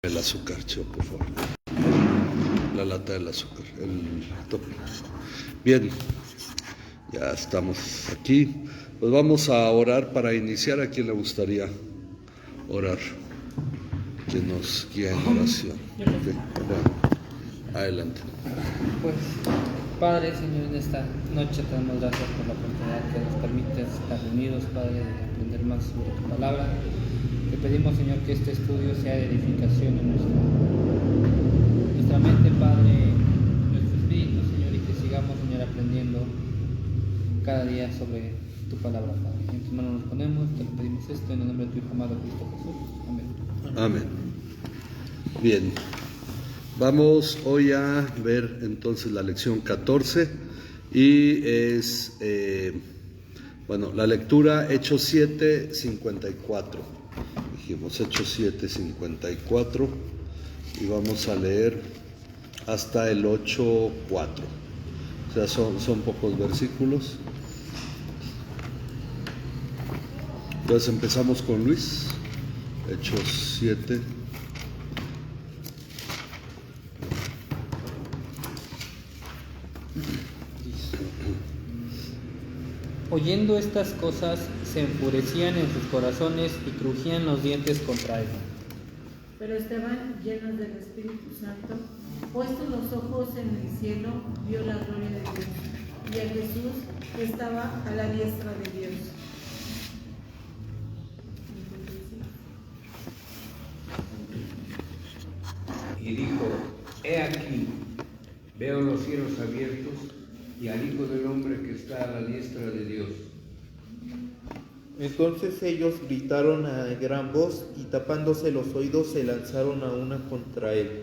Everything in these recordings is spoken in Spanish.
El azúcar, Cheo, por favor. La lata del azúcar, el tope. Bien, ya estamos aquí. Pues vamos a orar para iniciar. ¿A quién le gustaría orar? Que nos guíe en oración. Okay. Bueno, adelante. Pues, Padre, Señor, en esta noche te damos gracias por la oportunidad que nos permite estar reunidos, Padre, de aprender más sobre tu palabra. Te pedimos, Señor, que este estudio sea de edificación en nuestra mente, Padre, nuestro espíritu, Señor, y que sigamos, Señor, aprendiendo cada día sobre tu palabra, Padre. En tus manos nos ponemos, te lo pedimos esto en el nombre de tu Hijo amado Cristo Jesús. Amén. Amén. Bien, vamos hoy a ver entonces la lección 14 y es, la lectura Hechos 7, 54. Dijimos Hechos 7, 54 y vamos a leer hasta el 8, 4. O sea, son pocos versículos. Entonces empezamos con Luis, Hechos 7. Oyendo estas cosas, se enfurecían en sus corazones y crujían los dientes contra él. Pero Esteban, lleno del Espíritu Santo, puestos los ojos en el cielo, vio la gloria de Dios y a Jesús que estaba a la diestra de Dios. Y dijo: He aquí, veo los cielos abiertos y al Hijo del Hombre que está a la diestra de Dios. Entonces ellos gritaron a gran voz y tapándose los oídos se lanzaron a una contra él.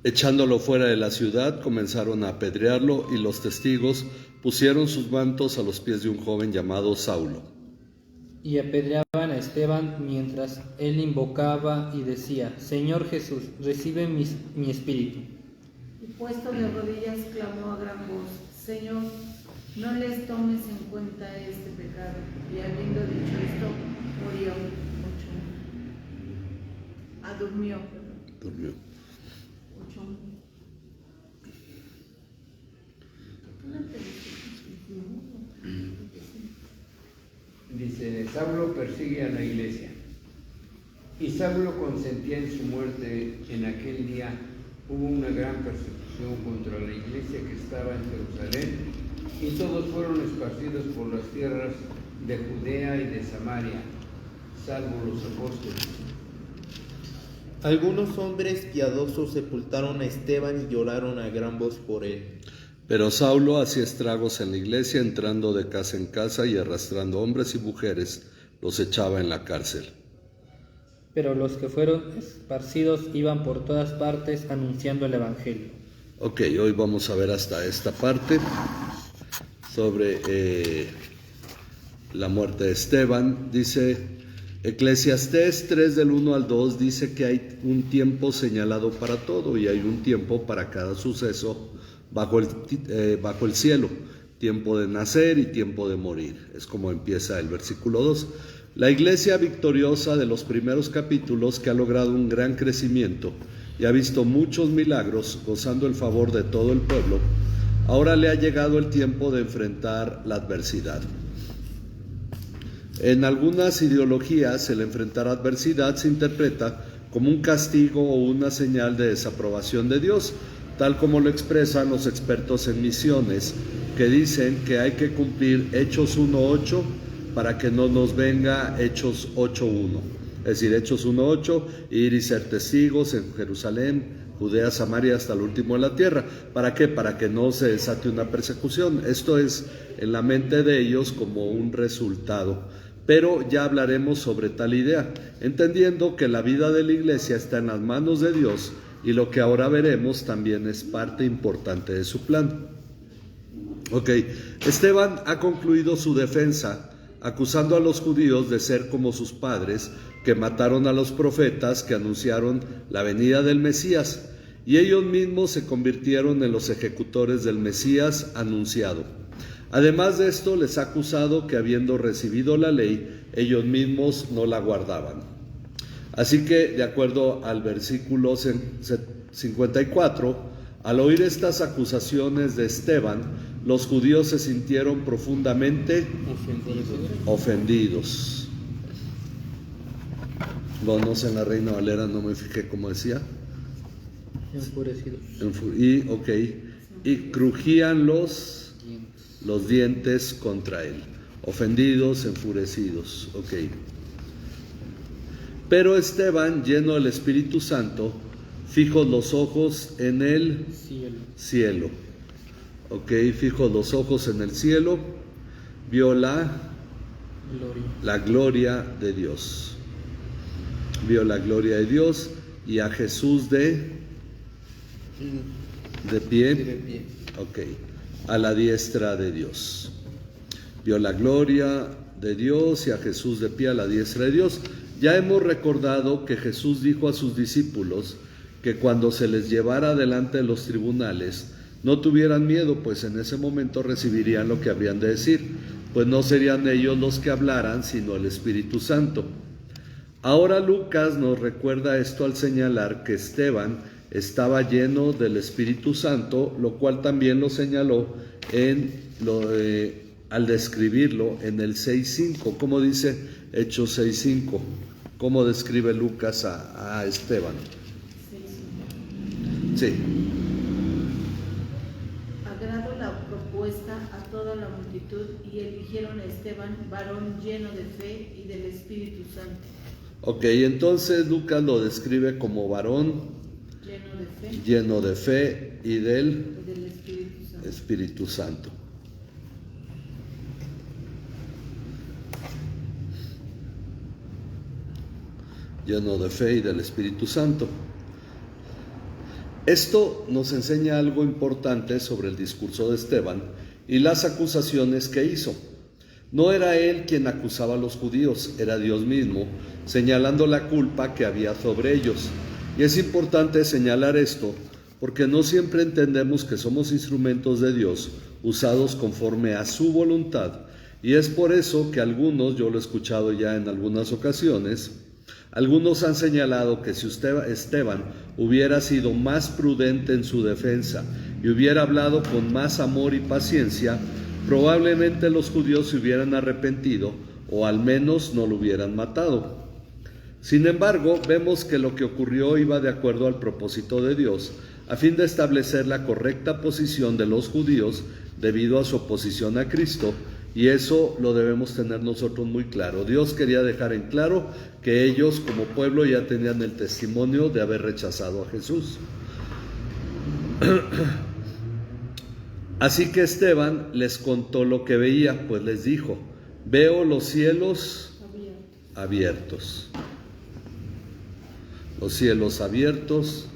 Echándolo fuera de la ciudad, comenzaron a apedrearlo y los testigos pusieron sus mantos a los pies de un joven llamado Saulo. Y apedreaban a Esteban mientras él invocaba y decía: Señor Jesús, recibe mi espíritu. Y puesto de rodillas clamó a gran voz: Señor, no les tomes en cuenta este pecado. Y habiendo dicho esto, murió. Durmió. Dice: Saulo persigue a la iglesia. Y Saulo consentía en su muerte. En aquel día hubo una gran persecución contra la iglesia que estaba en Jerusalén, y todos fueron esparcidos por las tierras de Judea y de Samaria, salvo los apóstoles. Algunos hombres piadosos sepultaron a Esteban y lloraron a gran voz por él. Pero Saulo hacía estragos en la iglesia, entrando de casa en casa y arrastrando hombres y mujeres, los echaba en la cárcel. Pero los que fueron esparcidos iban por todas partes anunciando el evangelio. Ok, hoy vamos a ver hasta esta parte sobre la muerte de Esteban. Dice Eclesiastés 3 del 1 al 2, dice que hay un tiempo señalado para todo y hay un tiempo para cada suceso bajo el cielo, tiempo de nacer y tiempo de morir. Es como empieza el versículo 2. La iglesia victoriosa de los primeros capítulos, que ha logrado un gran crecimiento y ha visto muchos milagros, gozando el favor de todo el pueblo, ahora le ha llegado el tiempo de enfrentar la adversidad. En algunas ideologías, el enfrentar adversidad se interpreta como un castigo o una señal de desaprobación de Dios, tal como lo expresan los expertos en misiones, que dicen que hay que cumplir Hechos 1:8 para que no nos venga Hechos 8:1. Es decir, Hechos 1:8, ir y ser testigos en Jerusalén, Judea, Samaria, hasta el último de la tierra. ¿Para qué? Para que no se desate una persecución. Esto es en la mente de ellos como un resultado. Pero ya hablaremos sobre tal idea, entendiendo que la vida de la iglesia está en las manos de Dios y lo que ahora veremos también es parte importante de su plan. Ok, Esteban ha concluido su defensa acusando a los judíos de ser como sus padres, que mataron a los profetas que anunciaron la venida del Mesías, y ellos mismos se convirtieron en los ejecutores del Mesías anunciado. Además de esto, les ha acusado que habiendo recibido la ley, ellos mismos no la guardaban. Así que, de acuerdo al versículo 54, al oír estas acusaciones de Esteban, los judíos se sintieron profundamente ofendidos. Bueno, no sé, en la Reina Valera no me fijé cómo decía. Enfurecidos. Y crujían los dientes contra él. Ofendidos, enfurecidos. Pero Esteban, lleno del Espíritu Santo, fijos los ojos en el cielo. Fijos los ojos en el cielo, vio la gloria de Dios. Vio la gloria de Dios y a Jesús de pie. A la diestra de Dios. Vio la gloria de Dios y a Jesús de pie a la diestra de Dios. Ya hemos recordado que Jesús dijo a sus discípulos que cuando se les llevara delante de los tribunales, no tuvieran miedo, pues en ese momento recibirían lo que habrían de decir, pues no serían ellos los que hablaran, sino el Espíritu Santo. Ahora Lucas nos recuerda esto al señalar que Esteban estaba lleno del Espíritu Santo, lo cual también lo señaló al describirlo en el 6.5. ¿Cómo dice Hechos 6.5? ¿Cómo describe Lucas a Esteban? Sí. Agradó la propuesta a toda la multitud y eligieron a Esteban, varón lleno de fe y del Espíritu Santo. Entonces Lucas lo describe como varón lleno de fe y del Espíritu Santo. Lleno de fe y del Espíritu Santo. Esto nos enseña algo importante sobre el discurso de Esteban y las acusaciones que hizo. No era él quien acusaba a los judíos, era Dios mismo, señalando la culpa que había sobre ellos. Y es importante señalar esto, porque no siempre entendemos que somos instrumentos de Dios, usados conforme a su voluntad. Y es por eso que algunos, yo lo he escuchado ya en algunas ocasiones, algunos han señalado que si Esteban hubiera sido más prudente en su defensa y hubiera hablado con más amor y paciencia, probablemente los judíos se hubieran arrepentido o al menos no lo hubieran matado. Sin embargo, vemos que lo que ocurrió iba de acuerdo al propósito de Dios, a fin de establecer la correcta posición de los judíos debido a su oposición a Cristo, y eso lo debemos tener nosotros muy claro. Dios quería dejar en claro que ellos como pueblo ya tenían el testimonio de haber rechazado a Jesús. Así que Esteban les contó lo que veía, pues les dijo: veo los cielos abiertos. Los cielos abiertos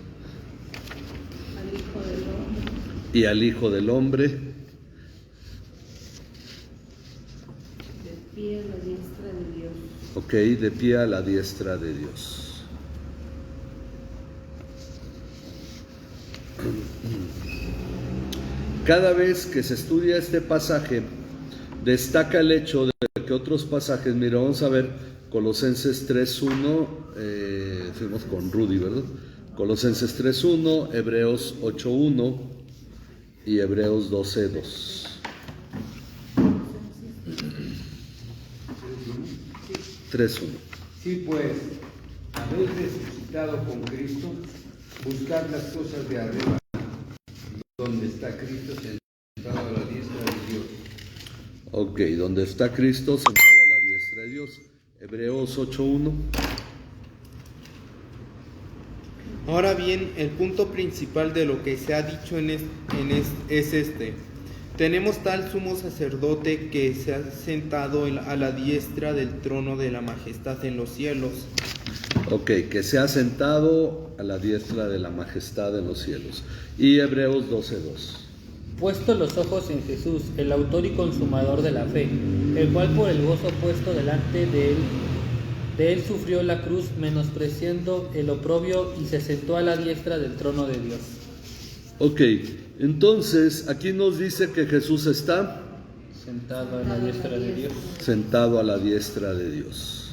y al Hijo del Hombre de pie a la diestra de Dios. De pie a la diestra de Dios. Cada vez que se estudia este pasaje, destaca el hecho de que otros pasajes, mira, vamos a ver Colosenses 3.1, fuimos con Rudy, ¿verdad? Colosenses 3.1, Hebreos 8.1 y Hebreos 12.2. Sí, pues, habéis resucitado con Cristo, buscad las cosas de arriba, donde está Cristo sentado a la diestra de Dios. Donde está Cristo sentado a la diestra de Dios. Hebreos 8.1. Ahora bien, el punto principal de lo que se ha dicho es este. Tenemos tal sumo sacerdote que se ha sentado a la diestra del trono de la majestad en los cielos. Que se ha sentado a la diestra de la majestad en los cielos. Y Hebreos 12.2. Puesto los ojos en Jesús, el autor y consumador de la fe, el cual por el gozo puesto delante de él sufrió la cruz, menospreciando el oprobio, y se sentó a la diestra del trono de Dios. Entonces aquí nos dice que Jesús está sentado a la diestra de Dios. Sentado a la diestra de Dios.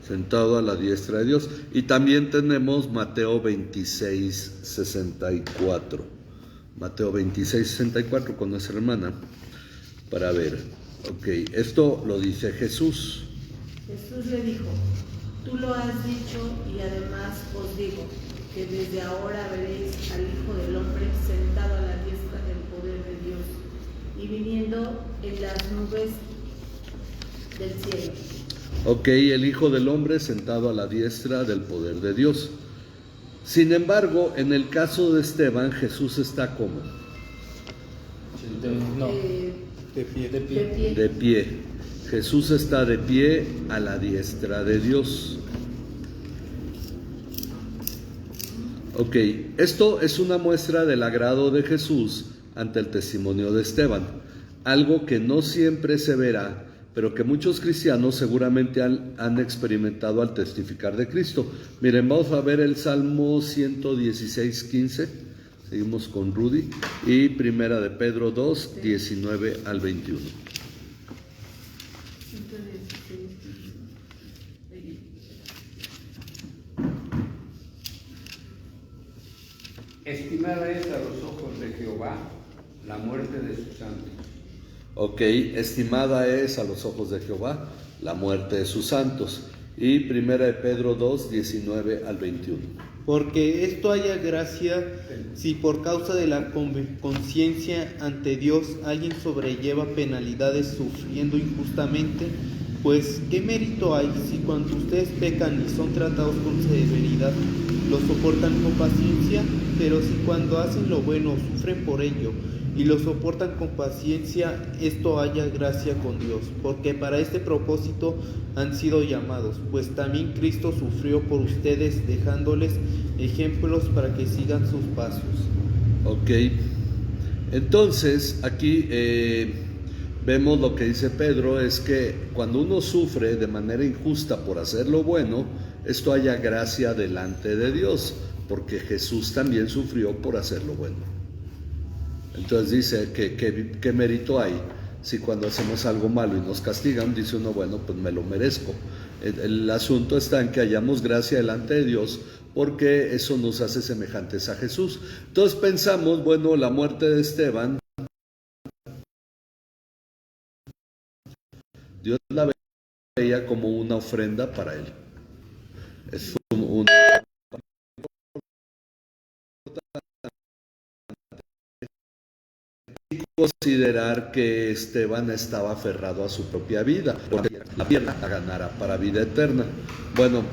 Sentado a la diestra de Dios. Y también tenemos Mateo 26, 64. Mateo 26, 64 con nuestra hermana. Para ver. Ok, esto lo dice Jesús. Jesús le dijo: tú lo has dicho, y además os digo que desde ahora veréis al Hijo del Hombre sentado a la diestra del poder de Dios y viniendo en las nubes del cielo. Ok, el Hijo del Hombre sentado a la diestra del poder de Dios. Sin embargo, en el caso de Esteban, Jesús está como No, De pie. De pie. de pie. Jesús está de pie a la diestra de Dios. Ok, esto es una muestra del agrado de Jesús ante el testimonio de Esteban, algo que no siempre se verá, pero que muchos cristianos seguramente han experimentado al testificar de Cristo. Miren, vamos a ver el Salmo 116, 15, seguimos con Rudy, y Primera de Pedro 2, 19 al 21. Estimada es a los ojos de Jehová la muerte de sus santos. Ok, estimada es a los ojos de Jehová la muerte de sus santos. Y Primera de Pedro 2, 19 al 21. Porque esto haya gracia si por causa de la conciencia ante Dios alguien sobrelleva penalidades sufriendo injustamente, pues ¿qué mérito hay si cuando ustedes pecan y son tratados con severidad lo soportan con paciencia? Pero si cuando hacen lo bueno sufren por ello y lo soportan con paciencia, esto haya gracia con Dios, porque para este propósito han sido llamados, pues también Cristo sufrió por ustedes, dejándoles ejemplos para que sigan sus pasos. Ok, entonces aquí vemos lo que dice Pedro, es que cuando uno sufre de manera injusta por hacer lo bueno, esto haya gracia delante de Dios, porque Jesús también sufrió por hacer lo bueno. Entonces dice que ¿qué mérito hay si cuando hacemos algo malo y nos castigan, dice uno, bueno, pues me lo merezco? El asunto está en que hayamos gracia delante de Dios, porque eso nos hace semejantes a Jesús. Entonces pensamos, bueno, la muerte de Esteban, Dios la veía como una ofrenda para él. Es un considerar que Esteban estaba aferrado a su propia vida, porque la pierna la ganara para vida eterna. Bueno,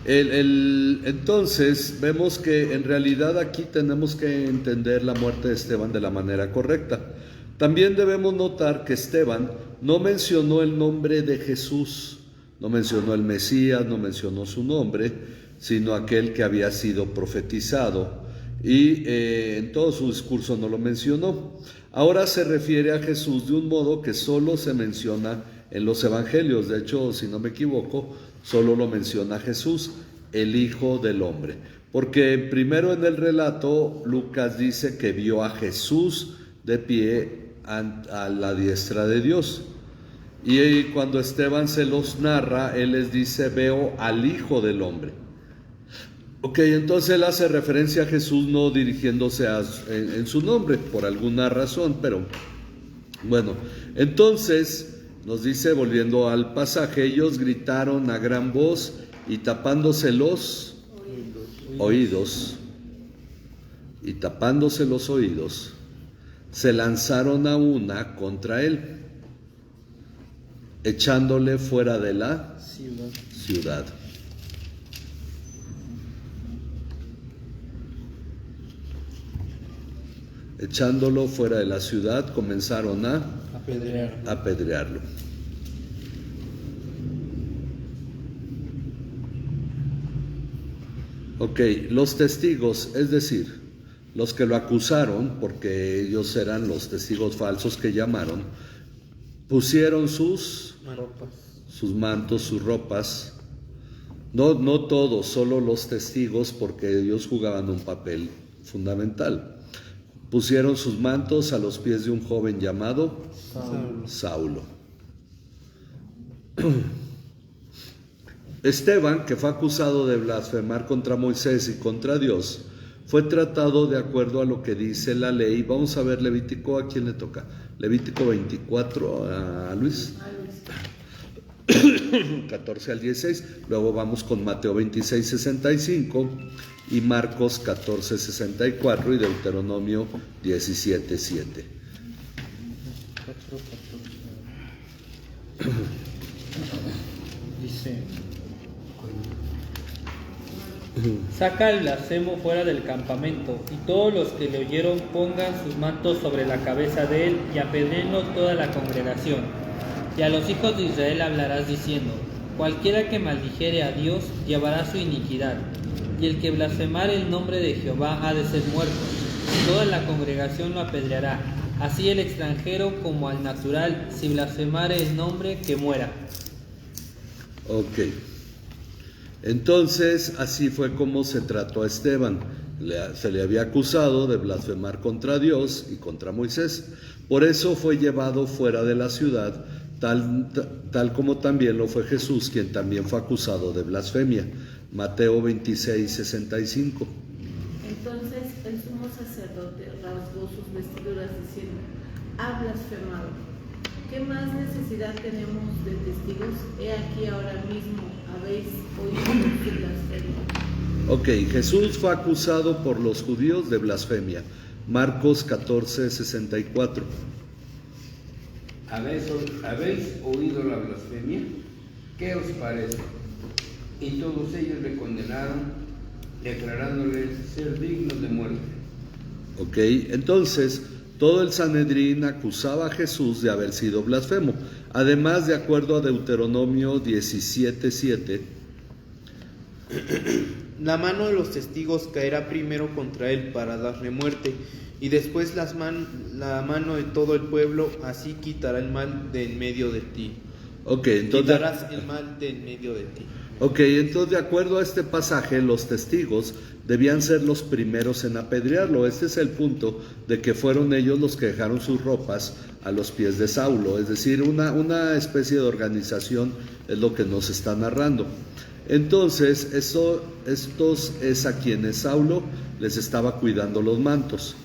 entonces vemos que en realidad aquí tenemos que entender la muerte de Esteban de la manera correcta. También debemos notar que Esteban no mencionó el nombre de Jesús, no mencionó el Mesías, no mencionó su nombre, sino aquel que había sido profetizado, y en todo su discurso no lo mencionó. Ahora se refiere a Jesús de un modo que solo se menciona en los evangelios. De hecho, si no me equivoco, solo lo menciona Jesús, el Hijo del Hombre, porque primero en el relato Lucas dice que vio a Jesús de pie a la diestra de Dios, y cuando Esteban se los narra, él les dice: veo al Hijo del Hombre. Ok, entonces él hace referencia a Jesús no dirigiéndose en su nombre por alguna razón, pero bueno, entonces nos dice, volviendo al pasaje, ellos gritaron a gran voz y tapándose los oídos, se lanzaron a una contra él, echándole fuera de la ciudad. Echándolo fuera de la ciudad, comenzaron a apedrearlo. Ok, los testigos, es decir, los que lo acusaron, porque ellos eran los testigos falsos que llamaron, pusieron sus mantos, sus ropas. No todos, solo los testigos, porque ellos jugaban un papel fundamental. Pusieron sus mantos a los pies de un joven llamado Saulo. Esteban, que fue acusado de blasfemar contra Moisés y contra Dios, fue tratado de acuerdo a lo que dice la ley. Vamos a ver Levítico, ¿a quién le toca? Levítico 24, a Luis. 14 al 16. Luego vamos con Mateo 26, 65 y Marcos 14, 64 y Deuteronomio 17, 7. Dice: saca el blasfemo fuera del campamento, y todos los que le oyeron pongan sus mantos sobre la cabeza de él, y apedréenlo toda la congregación. Y a los hijos de Israel hablarás diciendo: cualquiera que maldijere a Dios llevará su iniquidad, y el que blasfemare el nombre de Jehová ha de ser muerto. Toda la congregación lo apedreará, así el extranjero como al natural, si blasfemare el nombre, que muera. Ok. Entonces, así fue como se trató a Esteban. Se le había acusado de blasfemar contra Dios y contra Moisés. Por eso fue llevado fuera de la ciudad, tal como también lo fue Jesús, quien también fue acusado de blasfemia. Mateo 26, 65. Entonces el sumo sacerdote rasgó sus vestiduras diciendo: ha blasfemado. ¿Qué más necesidad tenemos de testigos? He aquí ahora mismo habéis oído su blasfemia. Ok, Jesús fue acusado por los judíos de blasfemia. Marcos 14, 64. ¿Habéis oído la blasfemia? ¿Qué os parece? Y todos ellos le condenaron, declarándole ser digno de muerte. Ok, entonces todo el Sanedrín acusaba a Jesús de haber sido blasfemo. Además, de acuerdo a Deuteronomio 17, 7, la mano de los testigos caerá primero contra él para darle muerte, y después la mano de todo el pueblo, así quitará el mal de en medio de ti. ok, entonces, Quitarás el mal de en medio de ti. ok, entonces de acuerdo a este pasaje, los testigos debían ser los primeros en apedrearlo. Este es el punto de que fueron ellos los que dejaron sus ropas a los pies de Saulo. Es decir, una especie de organización es lo que nos está narrando. Entonces, estos es a quienes Saulo les estaba cuidando los mantos.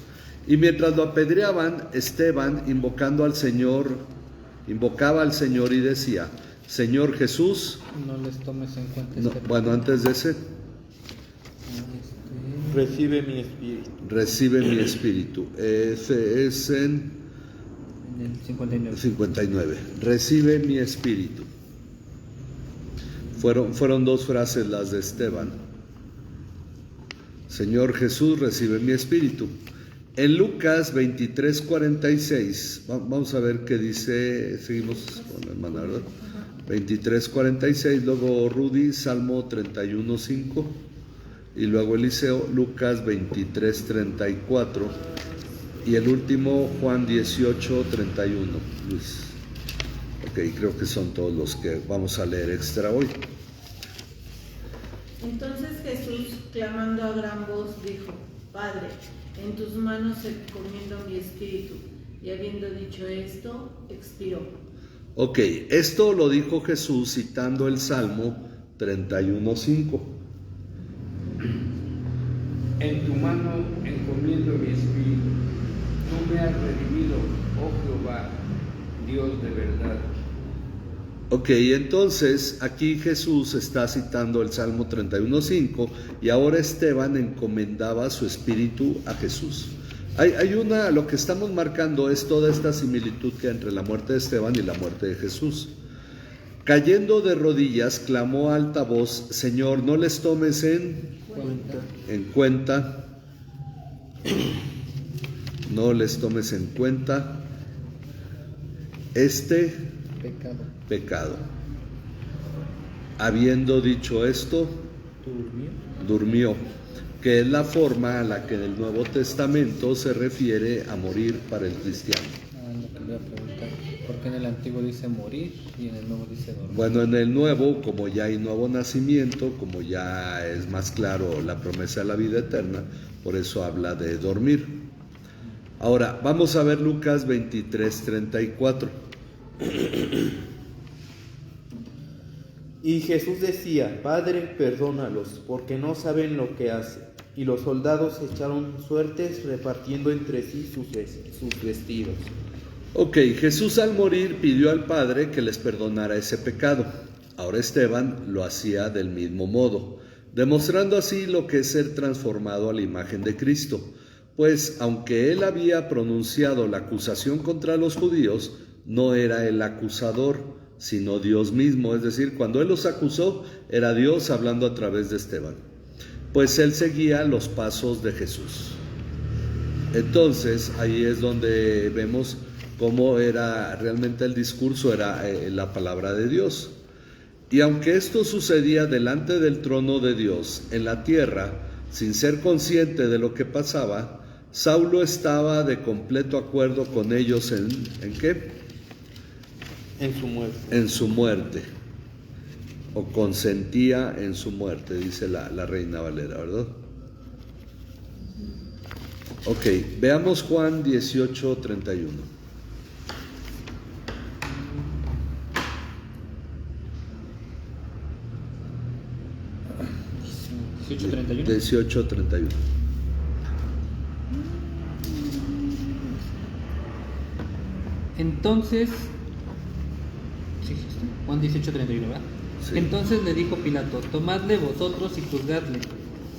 Y mientras lo apedreaban, Esteban, invocaba al Señor y decía: Señor Jesús, No les tomes en cuenta no, bueno, antes de ese, Recibe mi espíritu. recibe mi espíritu. Ese es en En el 59. 59. Recibe mi espíritu. Fueron dos frases las de Esteban. Señor Jesús, recibe mi espíritu. En Lucas 23, 46, vamos a ver qué dice. Seguimos con la hermana, ¿verdad? 23, 46, luego Rudy, Salmo 31, 5, y luego Eliseo, Lucas 23, 34, y el último Juan 18, 31. Luis. Ok, creo que son todos los que vamos a leer extra hoy. Entonces Jesús, clamando a gran voz, dijo: Padre, en tus manos encomiendo mi espíritu. Y habiendo dicho esto, expiró. Ok, esto lo dijo Jesús citando el Salmo 31, 5. En tu mano encomiendo mi espíritu. Tú me has redimido, oh Jehová, Dios de verdad. Ok, entonces aquí Jesús está citando el Salmo 31, 5, y ahora Esteban encomendaba su espíritu a Jesús. Lo que estamos marcando es toda esta similitud que hay entre la muerte de Esteban y la muerte de Jesús. Cayendo de rodillas, clamó a alta voz: Señor, no les tomes en cuenta, no les tomes en cuenta este pecado. Habiendo dicho esto, durmió, que es la forma a la que en el Nuevo Testamento se refiere a morir para el cristiano. Lo que le voy a preguntar, ¿por qué en el Antiguo dice morir y en el Nuevo dice dormir? Bueno, en el Nuevo, como ya hay nuevo nacimiento, como ya es más claro la promesa de la vida eterna, por eso habla de dormir. Ahora, vamos a ver Lucas 23, 34. Y Jesús decía: Padre, perdónalos, porque no saben lo que hacen. Y los soldados echaron suertes repartiendo entre sí sus vestidos. Ok, Jesús al morir pidió al Padre que les perdonara ese pecado. Ahora Esteban lo hacía del mismo modo, demostrando así lo que es ser transformado a la imagen de Cristo. Pues aunque él había pronunciado la acusación contra los judíos, no era el acusador, sino Dios mismo. Es decir, cuando él los acusó, era Dios hablando a través de Esteban. Pues él seguía los pasos de Jesús. Entonces, ahí es donde vemos cómo era realmente el discurso, era la palabra de Dios. Y aunque esto sucedía delante del trono de Dios en la tierra, sin ser consciente de lo que pasaba, Saulo estaba de completo acuerdo con ellos ¿en qué? En su muerte. En su muerte. O consentía en su muerte, dice la Reina Valera, ¿verdad? Ok, veamos Juan 18:31. ¿18:31? 18:31. Entonces, Juan 18:31, ¿verdad? Sí. Entonces le dijo Pilato: tomadle vosotros y juzgadle,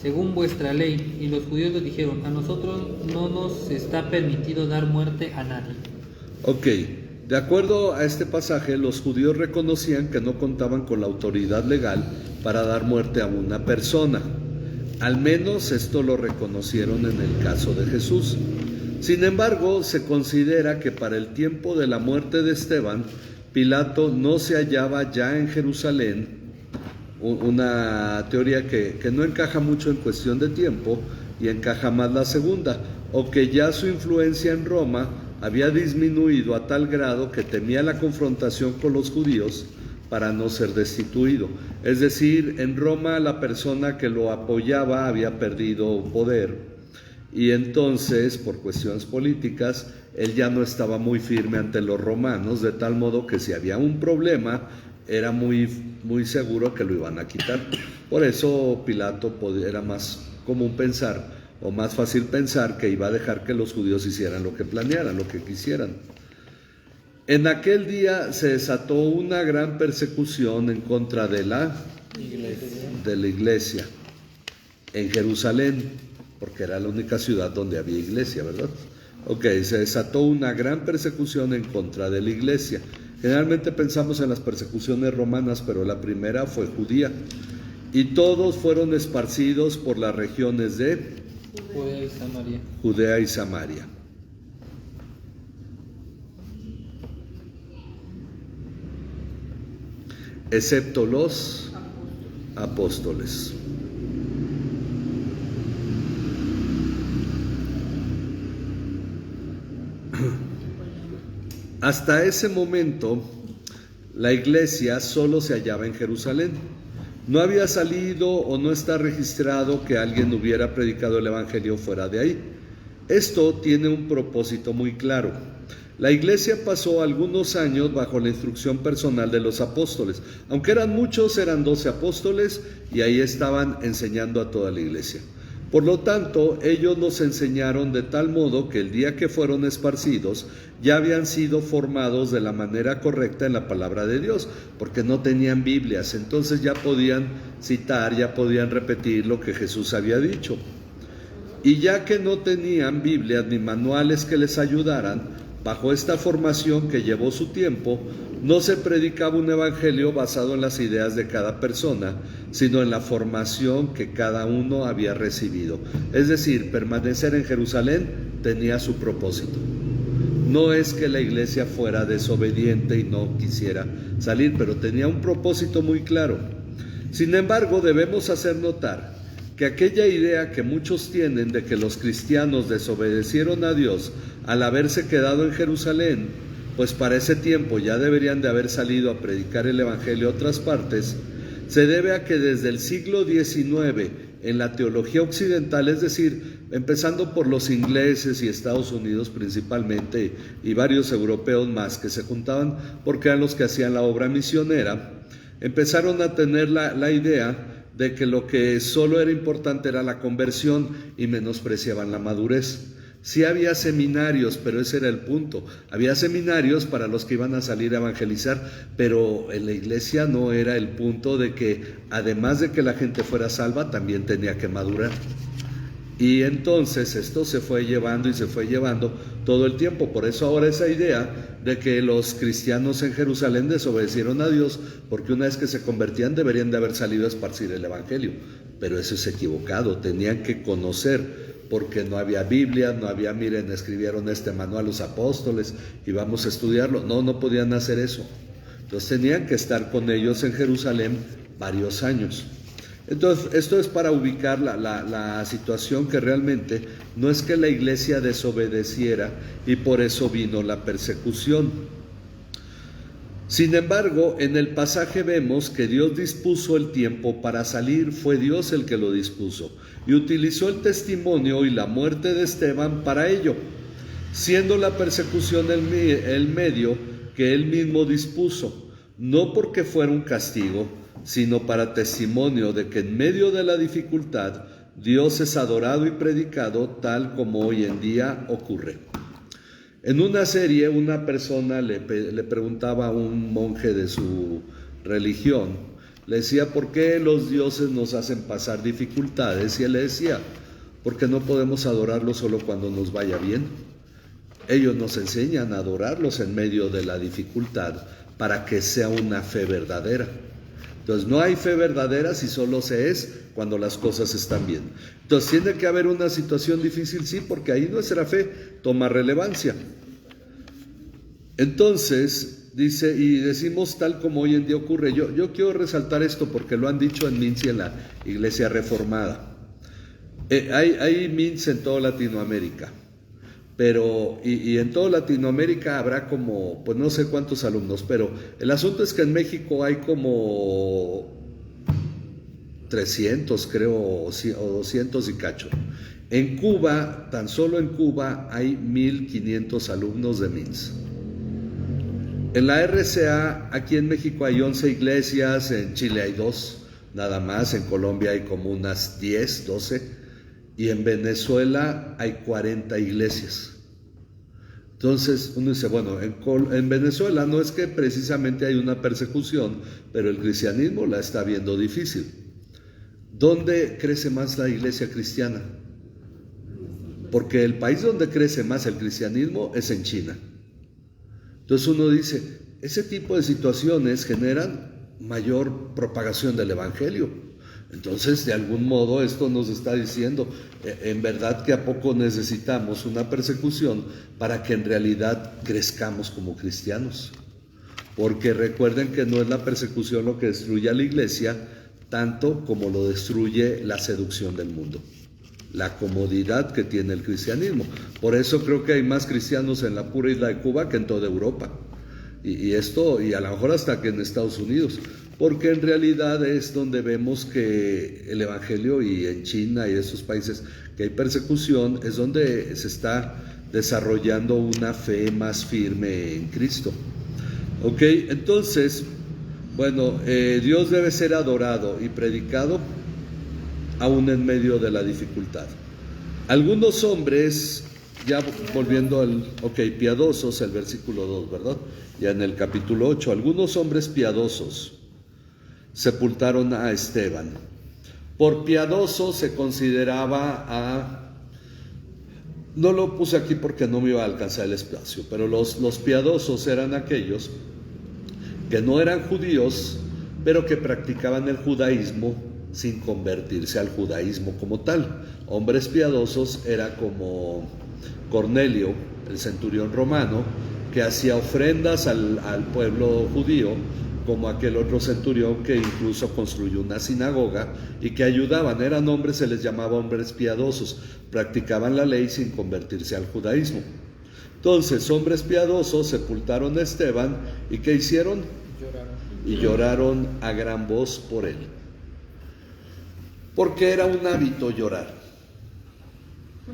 según vuestra ley. Y los judíos le dijeron: a nosotros no nos está permitido dar muerte a nadie. Ok, de acuerdo a este pasaje, los judíos reconocían que no contaban con la autoridad legal para dar muerte a una persona. Al menos esto lo reconocieron en el caso de Jesús. Sin embargo, se considera que para el tiempo de la muerte de Esteban, Pilato no se hallaba ya en Jerusalén, una teoría que no encaja mucho en cuestión de tiempo y encaja más la segunda, o que ya su influencia en Roma había disminuido a tal grado que temía la confrontación con los judíos para no ser destituido. Es decir, en Roma la persona que lo apoyaba había perdido poder y entonces, por cuestiones políticas, él ya no estaba muy firme ante los romanos, de tal modo que si había un problema, era muy seguro que lo iban a quitar. Por eso Pilato era más común pensar, o más fácil pensar, que iba a dejar que los judíos hicieran lo que planearan, lo que quisieran. En aquel día se desató una gran persecución en contra de la iglesia en Jerusalén, porque era la única ciudad donde había iglesia, ¿verdad? Ok, se desató una gran persecución en contra de la iglesia. Generalmente pensamos en las persecuciones romanas, pero la primera fue judía. Y todos fueron esparcidos por las regiones de Judea y Samaria. Excepto los apóstoles. Hasta ese momento, la iglesia solo se hallaba en Jerusalén. No había salido o no está registrado que alguien hubiera predicado el evangelio fuera de ahí. Esto tiene un propósito muy claro. La iglesia pasó algunos años bajo la instrucción personal de los apóstoles. Aunque eran muchos, eran 12 apóstoles y ahí estaban enseñando a toda la iglesia. Por lo tanto, ellos nos enseñaron de tal modo que el día que fueron esparcidos ya habían sido formados de la manera correcta en la palabra de Dios, porque no tenían Biblias, entonces ya podían citar, ya podían repetir lo que Jesús había dicho. Y ya que no tenían Biblias ni manuales que les ayudaran, bajo esta formación que llevó su tiempo, no se predicaba un evangelio basado en las ideas de cada persona, sino en la formación que cada uno había recibido. Es decir, permanecer en Jerusalén tenía su propósito. No es que la iglesia fuera desobediente y no quisiera salir, pero tenía un propósito muy claro. Sin embargo, debemos hacer notar que aquella idea que muchos tienen de que los cristianos desobedecieron a Dios al haberse quedado en Jerusalén, pues para ese tiempo ya deberían de haber salido a predicar el evangelio a otras partes, se debe a que desde el siglo XIX en la teología occidental, es decir, empezando por los ingleses y Estados Unidos principalmente y varios europeos más que se juntaban porque eran los que hacían la obra misionera, empezaron a tener la idea de que lo que solo era importante era la conversión y menospreciaban la madurez. Sí había seminarios, pero ese era el punto. Había seminarios para los que iban a salir a evangelizar, pero en la iglesia no era el punto de que, además de que la gente fuera salva, también tenía que madurar. Y entonces esto se fue llevando y se fue llevando todo el tiempo. Por eso ahora esa idea de que los cristianos en Jerusalén desobedecieron a Dios, porque una vez que se convertían deberían de haber salido a esparcir el evangelio. Pero eso es equivocado, tenían que conocer, porque no había Biblia, no había, miren, escribieron este manual los apóstoles y vamos a estudiarlo. No podían hacer eso. Entonces tenían que estar con ellos en Jerusalén varios años. Entonces, esto es para ubicar la situación, que realmente no es que la iglesia desobedeciera y por eso vino la persecución. Sin embargo, en el pasaje vemos que Dios dispuso el tiempo para salir, fue Dios el que lo dispuso, y utilizó el testimonio y la muerte de Esteban para ello, siendo la persecución el medio que él mismo dispuso, no porque fuera un castigo, sino para testimonio de que en medio de la dificultad Dios es adorado y predicado tal como hoy en día ocurre. En una serie una persona le preguntaba a un monje de su religión, le decía, ¿por qué los dioses nos hacen pasar dificultades? Y él le decía, porque no podemos adorarlos solo cuando nos vaya bien. Ellos nos enseñan a adorarlos en medio de la dificultad para que sea una fe verdadera. Entonces no hay fe verdadera si solo se es cuando las cosas están bien. Entonces tiene que haber una situación difícil, sí, porque ahí nuestra fe toma relevancia. Entonces dice, y decimos tal como hoy en día ocurre. Yo quiero resaltar esto porque lo han dicho en MINS y en la Iglesia Reformada. Hay MINS en toda Latinoamérica, pero y en toda Latinoamérica habrá como, pues no sé cuántos alumnos, pero el asunto es que en México hay como 300, creo, o 200 y cacho. En Cuba, tan solo en Cuba, hay 1,500 alumnos de MINS. En la RCA, aquí en México hay 11 iglesias, en Chile hay 2, nada más, en Colombia hay como unas 10, 12, y en Venezuela hay 40 iglesias. Entonces uno dice, bueno, en Venezuela no es que precisamente hay una persecución, pero el cristianismo la está viendo difícil. ¿Dónde crece más la iglesia cristiana? Porque el país donde crece más el cristianismo es en China. Entonces uno dice, ese tipo de situaciones generan mayor propagación del evangelio. Entonces, de algún modo, esto nos está diciendo, en verdad que a poco necesitamos una persecución para que en realidad crezcamos como cristianos. Porque recuerden que no es la persecución lo que destruye a la iglesia, tanto como lo destruye la seducción del mundo, la comodidad que tiene el cristianismo. Por eso creo que hay más cristianos en la pura isla de Cuba que en toda Europa. Y a lo mejor hasta que en Estados Unidos. Porque en realidad es donde vemos que el evangelio, y en China y esos países que hay persecución, es donde se está desarrollando una fe más firme en Cristo. Ok, entonces, bueno, Dios debe ser adorado y predicado aún en medio de la dificultad. Algunos hombres, ya volviendo al, piadosos, el versículo 2, ¿verdad? Ya en el capítulo 8, algunos hombres piadosos sepultaron a Esteban. Por piadoso se consideraba no lo puse aquí porque no me iba a alcanzar el espacio, pero los piadosos eran aquellos que no eran judíos, pero que practicaban el judaísmo sin convertirse al judaísmo como tal. Hombres piadosos era como Cornelio, el centurión romano, que hacía ofrendas al pueblo judío, como aquel otro centurión que incluso construyó una sinagoga y que ayudaban. Eran hombres, se les llamaba hombres piadosos, practicaban la ley sin convertirse al judaísmo. Entonces, hombres piadosos sepultaron a Esteban, ¿y qué hicieron? Y lloraron a gran voz por él. Porque era un hábito llorar.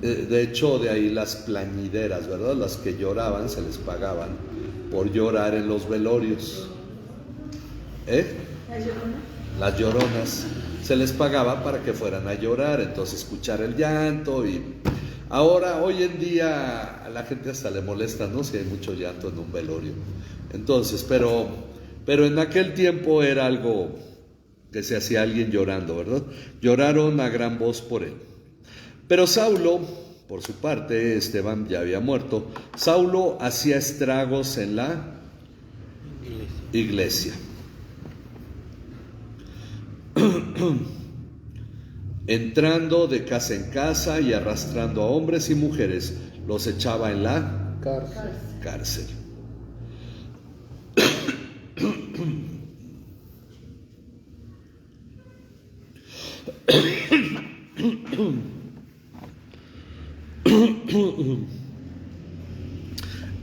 De hecho, de ahí las plañideras, ¿verdad? Las que lloraban, se les pagaban por llorar en los velorios. Las lloronas. Se les pagaba para que fueran a llorar, entonces escuchar el llanto. Y ahora, hoy en día, a la gente hasta le molesta, ¿no? Si hay mucho llanto en un velorio. Entonces, pero en aquel tiempo era algo que se hacía alguien llorando, ¿verdad? Lloraron a gran voz por él. Pero Saulo, por su parte, Esteban ya había muerto. Saulo hacía estragos en la iglesia. Entrando de casa en casa y arrastrando a hombres y mujeres, los echaba en la cárcel.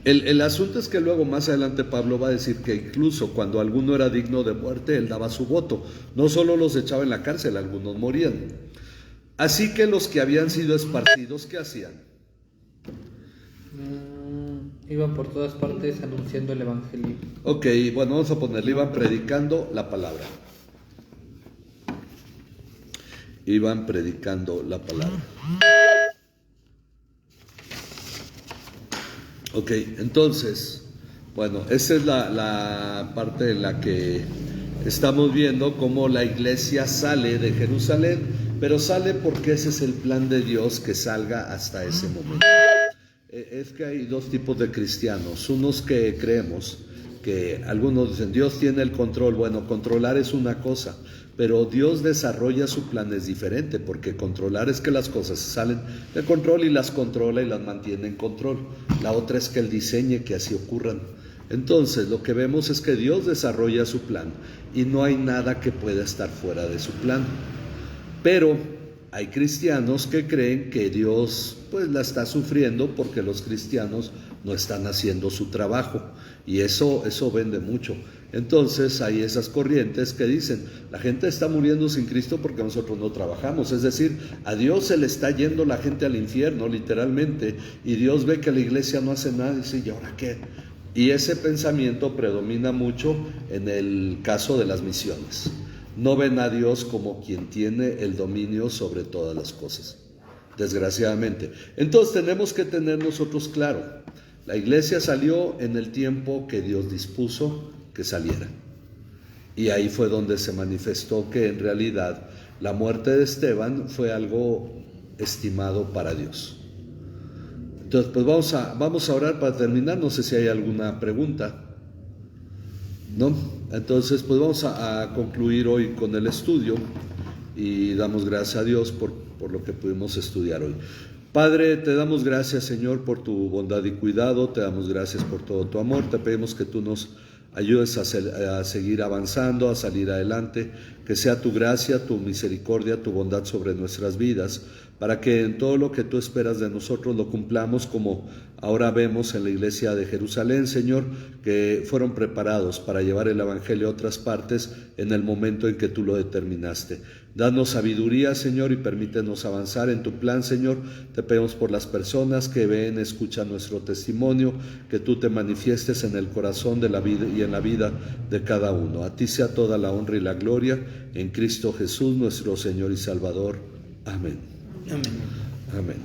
El asunto es que luego más adelante Pablo va a decir que incluso cuando alguno era digno de muerte, él daba su voto. No solo los echaba en la cárcel, algunos morían. Así que los que habían sido esparcidos, ¿qué hacían? Iban por todas partes anunciando el evangelio. Ok, bueno, vamos a ponerle, iban predicando la palabra. Iban predicando la palabra. Ok, entonces, bueno, esa es la parte en la que estamos viendo cómo la iglesia sale de Jerusalén, pero sale porque ese es el plan de Dios, que salga hasta ese momento. Es que hay dos tipos de cristianos, unos que creemos que algunos dicen Dios tiene el control. Bueno, controlar es una cosa, pero Dios desarrolla su plan, es diferente, porque controlar es que las cosas salen de control y las controla y las mantiene en control. La otra es que Él diseñe que así ocurran. Entonces lo que vemos es que Dios desarrolla su plan y no hay nada que pueda estar fuera de su plan. Pero hay cristianos que creen que Dios pues la está sufriendo porque los cristianos no están haciendo su trabajo, y eso vende mucho. Entonces hay esas corrientes que dicen, la gente está muriendo sin Cristo porque nosotros no trabajamos. Es decir, a Dios se le está yendo la gente al infierno, literalmente, y Dios ve que la iglesia no hace nada y dice, ¿y ahora qué? Y ese pensamiento predomina mucho en el caso de las misiones. No ven a Dios como quien tiene el dominio sobre todas las cosas, desgraciadamente. Entonces tenemos que tener nosotros claro, la iglesia salió en el tiempo que Dios dispuso que saliera. Y ahí fue donde se manifestó que en realidad la muerte de Esteban fue algo estimado para Dios. Entonces, pues vamos a orar para terminar. No sé si hay alguna pregunta. ¿No? Entonces, pues vamos a concluir hoy con el estudio y damos gracias a Dios por lo que pudimos estudiar hoy. Padre, te damos gracias, Señor, por tu bondad y cuidado, te damos gracias por todo tu amor, te pedimos que tú nos ayudes a seguir avanzando, a salir adelante, que sea tu gracia, tu misericordia, tu bondad sobre nuestras vidas, para que en todo lo que tú esperas de nosotros lo cumplamos, como ahora vemos en la iglesia de Jerusalén, Señor, que fueron preparados para llevar el evangelio a otras partes en el momento en que tú lo determinaste. Danos sabiduría, Señor, y permítenos avanzar en tu plan, Señor. Te pedimos por las personas que ven, escuchan nuestro testimonio, que tú te manifiestes en el corazón de la vida y en la vida de cada uno. A ti sea toda la honra y la gloria, en Cristo Jesús, nuestro Señor y Salvador. Amén. Amén. Amén.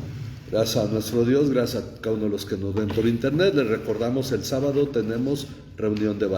Gracias a nuestro Dios, gracias a cada uno de los que nos ven por internet. Les recordamos, el sábado tenemos reunión de